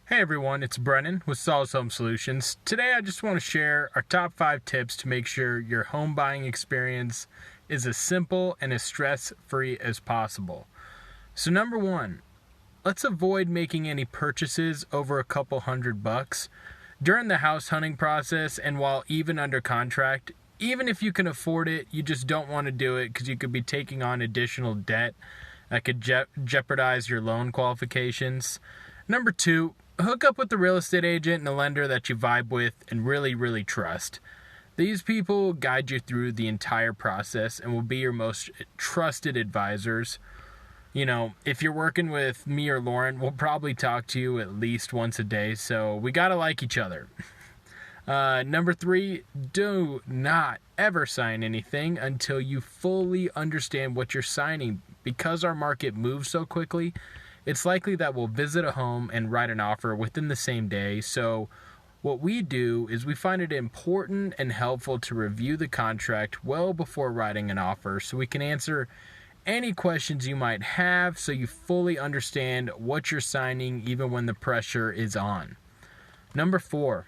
Hey everyone, it's Brennen with Salz Home Solutions. Today I just want to share our top 5 tips to make sure your home buying experience is as simple and as stress-free as possible. So number 1, let's avoid making any purchases over a couple $100 during the house hunting process, and while even under contract. Even if you can afford it, you just don't want to do it because you could be taking on additional debt that could jeopardize your loan qualifications. Number 2, hook up with the real estate agent and the lender that you vibe with and really trust. These people guide you through the entire process and will be your most trusted advisors. You know, if you're working with me or Lauren, we'll probably talk to you at least once a day, so we gotta like each other. Number 3, do not ever sign anything until you fully understand what you're signing. Because our market moves so quickly, it's likely that we'll visit a home and write an offer within the same day. So what we do is we find it important and helpful to review the contract well before writing an offer so we can answer any questions you might have so you fully understand what you're signing even when the pressure is on. Number 4,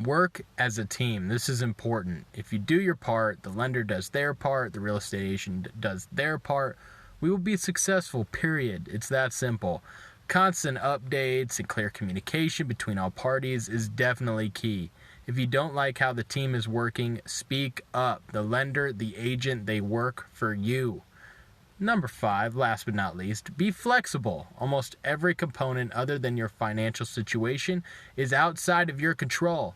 work as a team. This is important. If you do your part, the lender does their part, the real estate agent does their part, we will be successful, period. It's that simple. Constant updates and clear communication between all parties is definitely key. If you don't like how the team is working, speak up. The lender, the agent, they work for you. Number 5, last but not least, be flexible. Almost every component other than your financial situation is outside of your control.